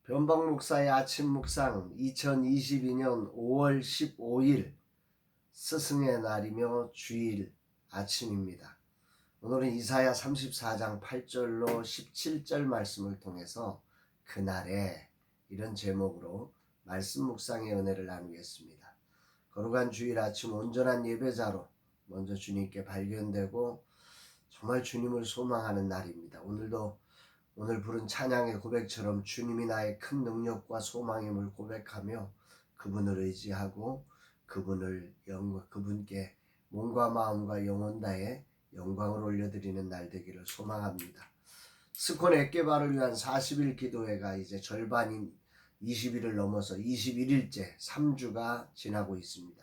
변방 목사의 아침 묵상 2022년 5월 15일 스승의 날이며 주일 아침입니다. 오늘은 이사야 34장 8절로 17절 말씀을 통해서 그날에 이런 제목으로 말씀 묵상의 은혜를 나누겠습니다. 거룩한 주일 아침 온전한 예배자로 먼저 주님께 발견되고 정말 주님을 소망하는 날입니다. 오늘 부른 찬양의 고백처럼 주님이 나의 큰 능력과 소망임을 고백하며 그분을 의지하고 그분께 몸과 마음과 영혼 다해 영광을 올려드리는 날 되기를 소망합니다. 스콘 엑게바를 위한 40일 기도회가 이제 절반인 20일을 넘어서 21일째 3주가 지나고 있습니다.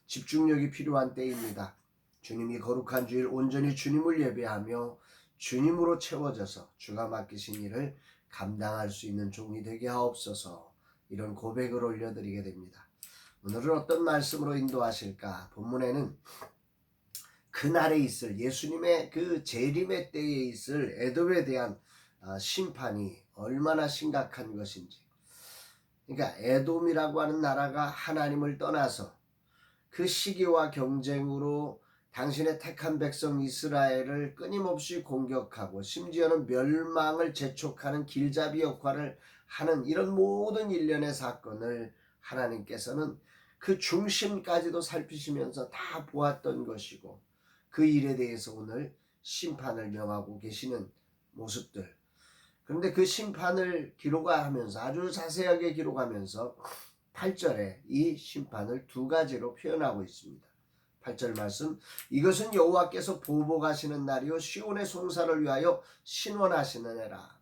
집중력이 필요한 때입니다. 주님이 거룩한 주일 온전히 주님을 예배하며 주님으로 채워져서 주가 맡기신 일을 감당할 수 있는 종이 되게 하옵소서. 이런 고백을 올려드리게 됩니다. 오늘은 어떤 말씀으로 인도하실까? 본문에는 그날에 있을 예수님의 그 재림의 때에 있을 에돔에 대한 심판이 얼마나 심각한 것인지, 그러니까 에돔이라고 하는 나라가 하나님을 떠나서 그 시기와 경쟁으로 당신의 택한 백성 이스라엘을 끊임없이 공격하고 심지어는 멸망을 재촉하는 길잡이 역할을 하는 이런 모든 일련의 사건을 하나님께서는 그 중심까지도 살피시면서 다 보았던 것이고, 그 일에 대해서 오늘 심판을 명하고 계시는 모습들. 그런데 그 심판을 기록하면서 아주 자세하게 기록하면서 8절에 이 심판을 두 가지로 표현하고 있습니다. 8절 말씀, 이것은 여호와께서 보복하시는 날이요 시온의 송사를 위하여 신원하시는 해라.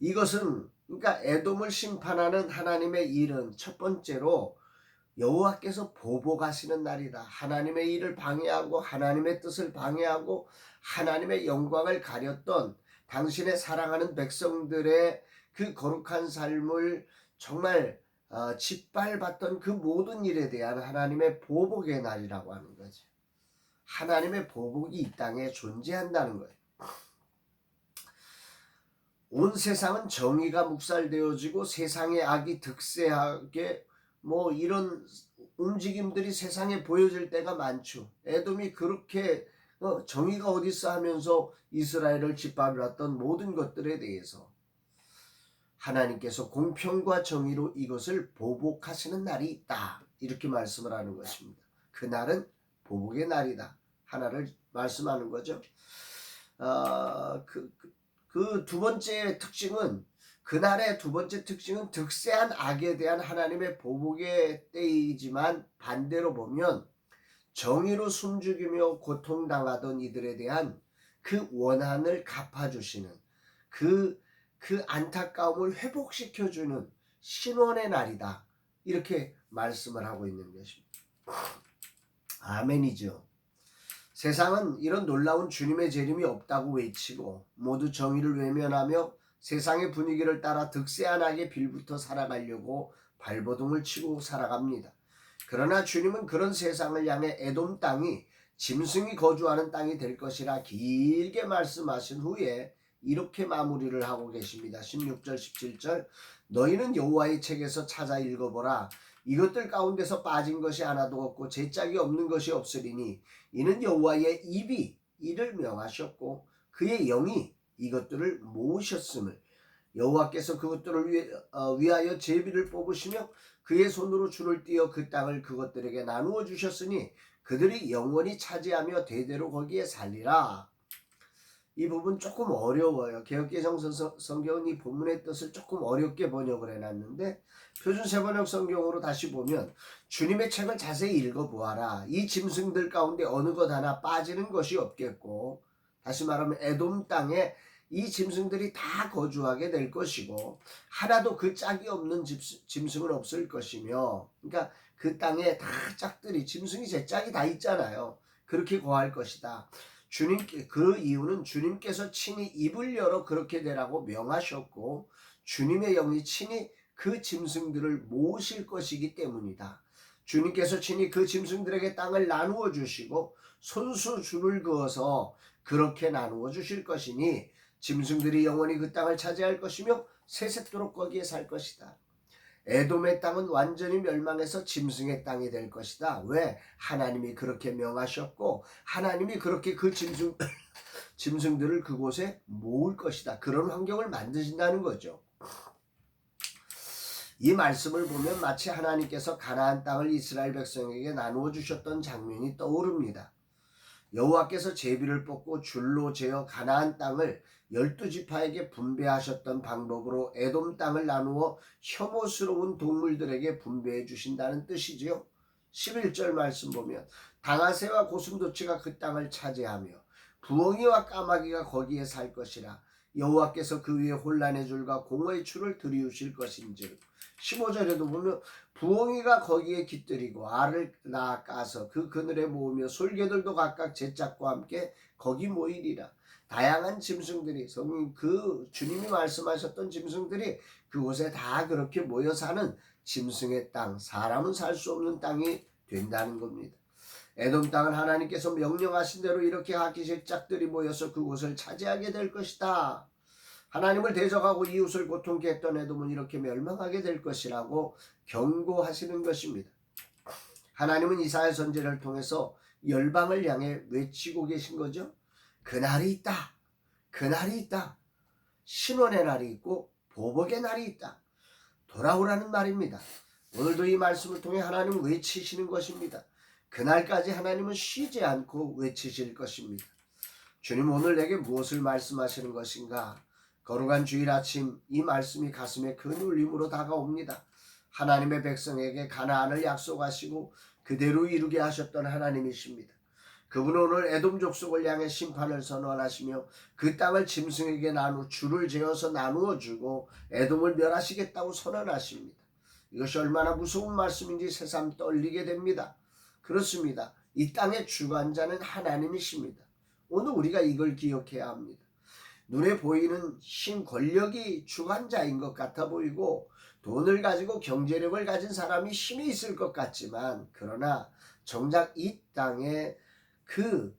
이것은 그러니까 에돔을 심판하는 하나님의 일은 첫 번째로 여호와께서 보복하시는 날이다. 하나님의 일을 방해하고 하나님의 뜻을 방해하고 하나님의 영광을 가렸던 당신의 사랑하는 백성들의 그 거룩한 삶을 정말 짓밟았던 그 모든 일에 대한 하나님의 보복의 날이라고 하는 거죠. 하나님의 보복이 이 땅에 존재한다는 거예요. 온 세상은 정의가 묵살되어지고 세상의 악이 득세하게 이런 움직임들이 세상에 보여질 때가 많죠. 에돔이 그렇게 정의가 어디 있어 하면서 이스라엘을 짓밟았던 모든 것들에 대해서 하나님께서 공평과 정의로 이것을 보복하시는 날이 있다. 이렇게 말씀을 하는 것입니다. 그날은 보복의 날이다. 하나를 말씀하는 거죠. 그 두 번째 특징은, 그날의 두 번째 특징은 득세한 악에 대한 하나님의 보복의 때이지만 반대로 보면 정의로 숨죽이며 고통당하던 이들에 대한 그 원한을 갚아주시는 그 안타까움을 회복시켜주는 신원의 날이다. 이렇게 말씀을 하고 있는 것입니다. 아멘이죠. 세상은 이런 놀라운 주님의 재림이 없다고 외치고 모두 정의를 외면하며 세상의 분위기를 따라 득세한 악의 빌부터 살아가려고 발버둥을 치고 살아갑니다. 그러나 주님은 그런 세상을 향해 에돔 땅이 짐승이 거주하는 땅이 될 것이라 길게 말씀하신 후에 이렇게 마무리를 하고 계십니다. 16절 17절, 너희는 여호와의 책에서 찾아 읽어보라. 이것들 가운데서 빠진 것이 하나도 없고 제짝이 없는 것이 없으리니 이는 여호와의 입이 이를 명하셨고 그의 영이 이것들을 모으셨음을, 여호와께서 그것들을 위하여 제비를 뽑으시며 그의 손으로 줄을 띄어 그 땅을 그것들에게 나누어 주셨으니 그들이 영원히 차지하며 대대로 거기에 살리라. 이 부분 조금 어려워요. 개역개정 성경은 이 본문의 뜻을 조금 어렵게 번역을 해놨는데 표준세번역 성경으로 다시 보면 주님의 책을 자세히 읽어보아라. 이 짐승들 가운데 어느 것 하나 빠지는 것이 없겠고, 다시 말하면 에돔 땅에 이 짐승들이 다 거주하게 될 것이고 하나도 그 짝이 없는 짐승은 없을 것이며, 그러니까 그 땅에 다 짝들이, 짐승이 제 짝이 다 있잖아요. 그렇게 거할 것이다. 그 이유는 주님께서 친히 입을 열어 그렇게 되라고 명하셨고 주님의 영이 친히 그 짐승들을 모으실 것이기 때문이다. 주님께서 친히 그 짐승들에게 땅을 나누어 주시고 손수 줄을 그어서 그렇게 나누어 주실 것이니 짐승들이 영원히 그 땅을 차지할 것이며 세세토록 거기에 살 것이다. 에돔의 땅은 완전히 멸망해서 짐승의 땅이 될 것이다. 왜? 하나님이 그렇게 명하셨고 하나님이 그렇게 그 짐승들을 그곳에 모을 것이다. 그런 환경을 만드신다는 거죠. 이 말씀을 보면 마치 하나님께서 가나안 땅을 이스라엘 백성에게 나누어 주셨던 장면이 떠오릅니다. 여호와께서 제비를 뽑고 줄로 재어 가나안 땅을 12지파에게 분배하셨던 방법으로 에돔 땅을 나누어 혐오스러운 동물들에게 분배해 주신다는 뜻이지요. 11절 말씀 보면 당아새와 고슴도치가 그 땅을 차지하며 부엉이와 까마귀가 거기에 살 것이라. 여호와께서 그 위에 혼란의 줄과 공허의 줄을 들이우실 것인즉. 15절에도 보면 부엉이가 거기에 깃들이고 알을 낳아 까서 그 그늘에 모으며 솔개들도 각각 제 짝과 함께 거기 모이리라. 다양한 짐승들이 성인 그 주님이 말씀하셨던 짐승들이 그곳에 다 그렇게 모여 사는 짐승의 땅, 사람은 살 수 없는 땅이 된다는 겁니다. 에돔 땅은 하나님께서 명령하신 대로 이렇게 하키실 짝들이 모여서 그곳을 차지하게 될 것이다. 하나님을 대적하고 이웃을 고통케 했던 에돔은 이렇게 멸망하게 될 것이라고 경고하시는 것입니다. 하나님은 이사야 선지자를 통해서 열방을 향해 외치고 계신 거죠. 그날이 있다. 그날이 있다. 신원의 날이 있고 보복의 날이 있다. 돌아오라는 말입니다. 오늘도 이 말씀을 통해 하나님은 외치시는 것입니다. 그날까지 하나님은 쉬지 않고 외치실 것입니다. 주님 오늘 내게 무엇을 말씀하시는 것인가? 거룩한 주일 아침 이 말씀이 가슴에 큰 울림으로 다가옵니다. 하나님의 백성에게 가나안을 약속하시고 그대로 이루게 하셨던 하나님이십니다. 그분은 오늘 에돔 족속을 향해 심판을 선언하시며 그 땅을 짐승에게 줄을 재어서 나누어 주고 에돔을 멸하시겠다고 선언하십니다. 이것이 얼마나 무서운 말씀인지 새삼 떨리게 됩니다. 그렇습니다. 이 땅의 주관자는 하나님이십니다. 오늘 우리가 이걸 기억해야 합니다. 눈에 보이는 힘, 권력이 주관자인 것 같아 보이고 돈을 가지고 경제력을 가진 사람이 힘이 있을 것 같지만 그러나 정작 이 땅에 그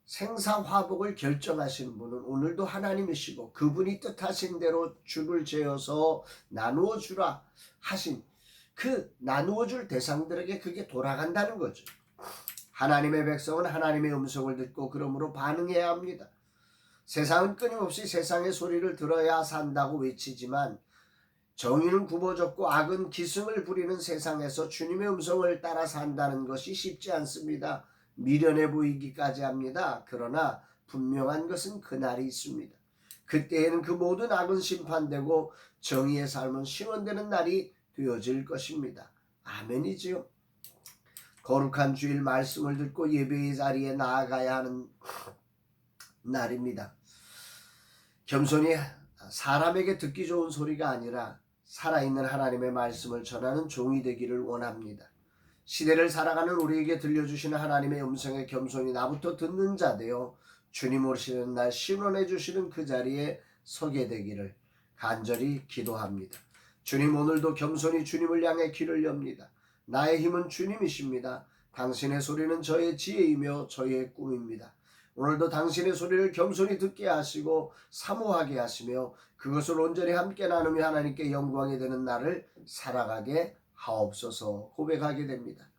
생사화복을 결정하시는 분은 오늘도 하나님이시고 그분이 뜻하신 대로 줄을 재어서 나누어 주라 하신 그 나누어 줄 대상들에게 그게 돌아간다는 거죠. 하나님의 백성은 하나님의 음성을 듣고 그러므로 반응해야 합니다. 세상은 끊임없이 세상의 소리를 들어야 산다고 외치지만 정의는 굽어졌고 악은 기승을 부리는 세상에서 주님의 음성을 따라 산다는 것이 쉽지 않습니다. 미련해 보이기까지 합니다. 그러나 분명한 것은 그날이 있습니다. 그때에는 그 모든 악은 심판되고 정의의 삶은 시원되는 날이 되어질 것입니다. 아멘이지요. 거룩한 주일 말씀을 듣고 예배의 자리에 나아가야 하는 날입니다. 겸손히 사람에게 듣기 좋은 소리가 아니라 살아있는 하나님의 말씀을 전하는 종이 되기를 원합니다. 시대를 살아가는 우리에게 들려주시는 하나님의 음성에 겸손히 나부터 듣는 자 되어 주님 오시는 날 신원해 주시는 그 자리에 서게 되기를 간절히 기도합니다. 주님 오늘도 겸손히 주님을 향해 귀를 엽니다. 나의 힘은 주님이십니다. 당신의 소리는 저의 지혜이며 저의 꿈입니다. 오늘도 당신의 소리를 겸손히 듣게 하시고 사모하게 하시며 그것을 온전히 함께 나누며 하나님께 영광이 되는 날을 살아가게 하옵소서 고백하게 됩니다.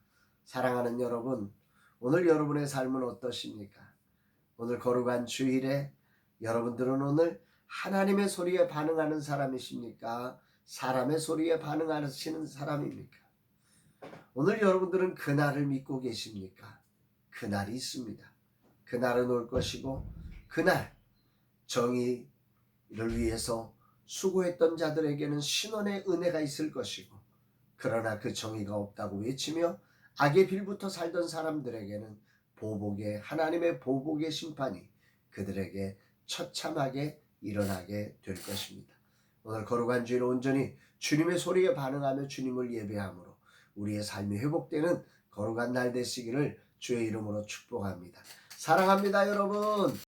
사랑하는 여러분, 오늘 여러분의 삶은 어떠십니까? 오늘 거룩한 주일에 여러분들은 오늘 하나님의 소리에 반응하는 사람이십니까? 사람의 소리에 반응하시는 사람입니까? 오늘 여러분들은 그날을 믿고 계십니까? 그날이 있습니다. 그날은 올 것이고 그날 정의를 위해서 수고했던 자들에게는 신원의 은혜가 있을 것이고 그러나 그 정의가 없다고 외치며 악의 빌부터 살던 사람들에게는 하나님의 보복의 심판이 그들에게 처참하게 일어나게 될 것입니다. 오늘 거룩한 주일 온전히 주님의 소리에 반응하며 주님을 예배함으로 우리의 삶이 회복되는 거룩한 날 되시기를 주의 이름으로 축복합니다. 사랑합니다, 여러분.